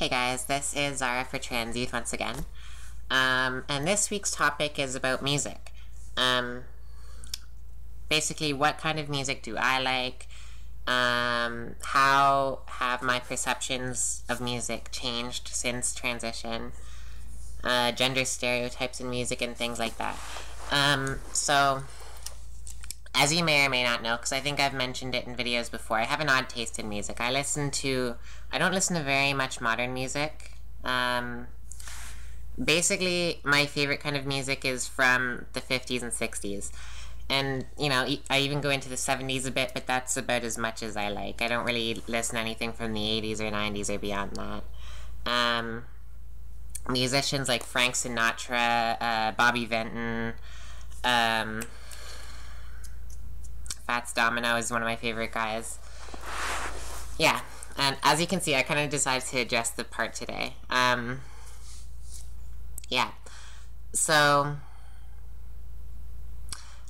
Hey guys, this is Zara for Trans Youth once again. And this week's topic is about music. Basically, what kind of music do I like? How have my perceptions of music changed since transition? Gender stereotypes in music and things like that. So, as you may or may not know, because I think I've mentioned it in videos before, I have an odd taste in music. I don't listen to very much modern music. Basically, my favorite kind of music is from the 50s and 60s. And, you know, I even go into the 70s a bit, but that's about as much as I like. I don't really listen to anything from the 80s or 90s or beyond that. Musicians like Frank Sinatra, Bobby Vinton, Fats Domino is one of my favorite guys. Yeah, and as you can see, I kind of decided to address the part today. Yeah, so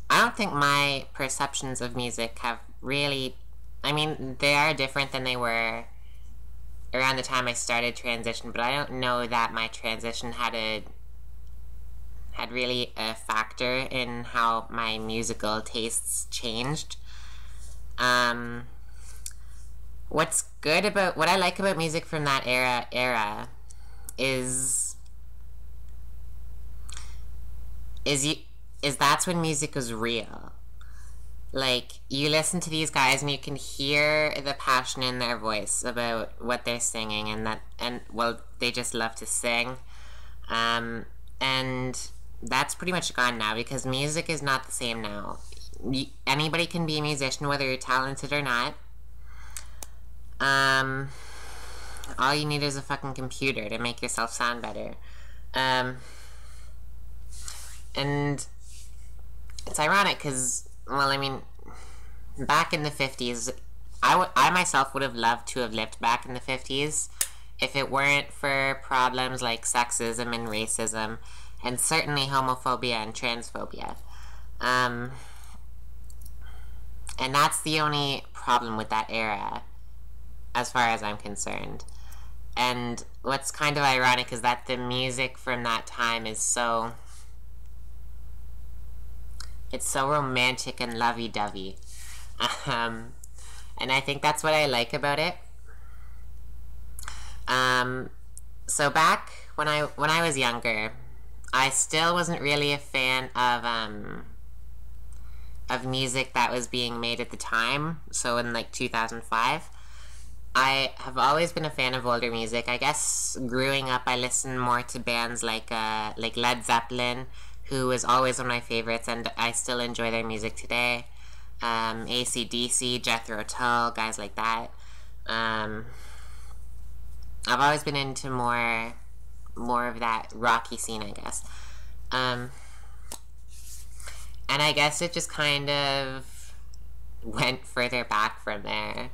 I don't think my perceptions of music have really, I mean, they are different than they were around the time I started transition, but I don't know that my transition had really a factor in how my musical tastes changed. What I like about music from that era is that's when music was real. Like, you listen to these guys and you can hear the passion in their voice about what they're singing, and well, they just love to sing. And that's pretty much gone now, because music is not the same now. Anybody can be a musician, whether you're talented or not. All you need is a fucking computer to make yourself sound better. And it's ironic, because, well, I mean, back in the 50s, I myself would have loved to have lived back in the 50s if it weren't for problems like sexism and racism, and certainly homophobia and transphobia. And that's the only problem with that era, as far as I'm concerned. And what's kind of ironic is that the music from that time is it's so romantic and lovey-dovey. And I think that's what I like about it. So back when I was younger, I still wasn't really a fan of music that was being made at the time. So in like 2005, I have always been a fan of older music. I guess growing up, I listened more to bands like Led Zeppelin, who was always one of my favorites, and I still enjoy their music today. AC/DC, Jethro Tull, guys like that. I've always been into more of that rocky scene, I guess. And I guess it just kind of went further back from there.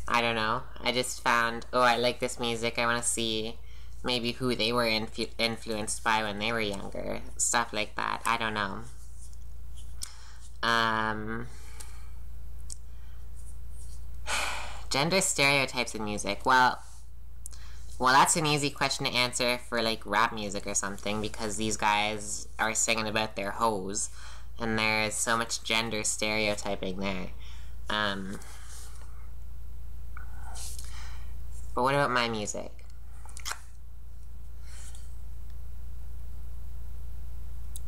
I don't know. I just found, oh, I like this music, I want to see maybe who they were influenced by when they were younger. Stuff like that. I don't know. Gender stereotypes in music. Well, that's an easy question to answer for, like, rap music or something, because these guys are singing about their hoes, and there's so much gender stereotyping there. But what about my music?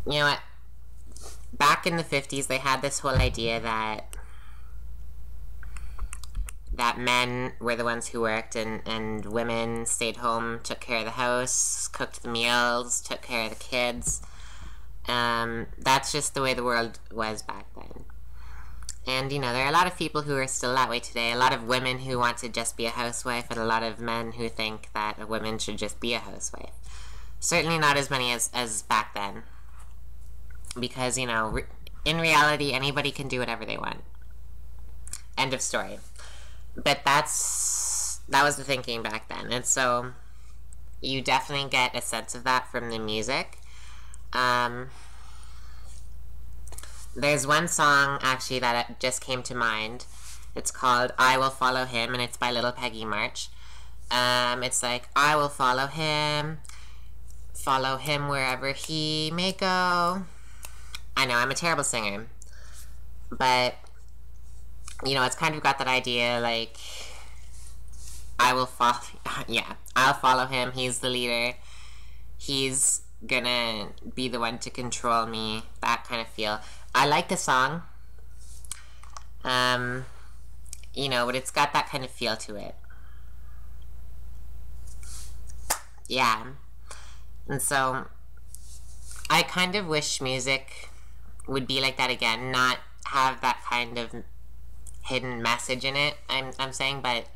You know what? Back in the 50s, they had this whole idea that men were the ones who worked, and women stayed home, took care of the house, cooked the meals, took care of the kids. That's just the way the world was back then. And, you know, there are a lot of people who are still that way today. A lot of women who want to just be a housewife, and a lot of men who think that a woman should just be a housewife. Certainly not as many as back then. Because, you know, in reality, anybody can do whatever they want. End of story. But that was the thinking back then. And so you definitely get a sense of that from the music. There's one song, actually, that just came to mind. It's called I Will Follow Him, and it's by Little Peggy March. It's like, I will follow him wherever he may go. I know, I'm a terrible singer, but, you know, it's kind of got that idea, like, I will follow, yeah, I'll follow him, he's the leader, he's gonna be the one to control me, that kind of feel. I like the song, you know, but it's got that kind of feel to it. Yeah. And so, I kind of wish music would be like that again, not have that kind of hidden message in it, I'm saying, but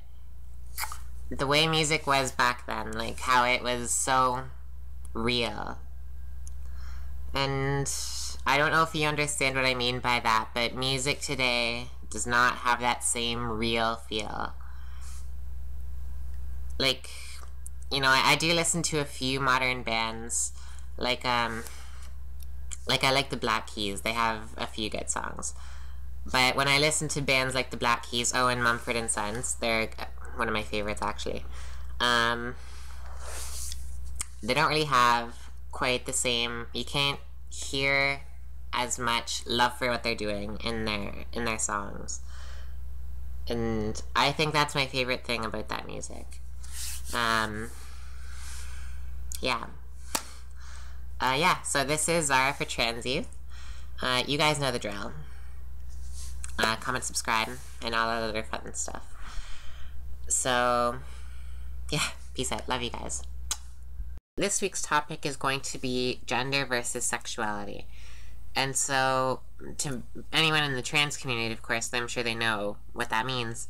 the way music was back then, like how it was so real. And I don't know if you understand what I mean by that, but music today does not have that same real feel. Like, you know, I do listen to a few modern bands, like I like the Black Keys. They have a few good songs. But when I listen to bands like the Black Keys, and Mumford and Sons, they're one of my favorites, actually. They don't really have quite the same, you can't hear as much love for what they're doing in their songs. And I think that's my favorite thing about that music. Yeah. Yeah, so this is Zara for Trans Youth. You guys know the drill. Comment, subscribe, and all that other fun stuff. So, yeah, peace out. Love you guys. This week's topic is going to be gender versus sexuality. And so, to anyone in the trans community, of course, I'm sure they know what that means.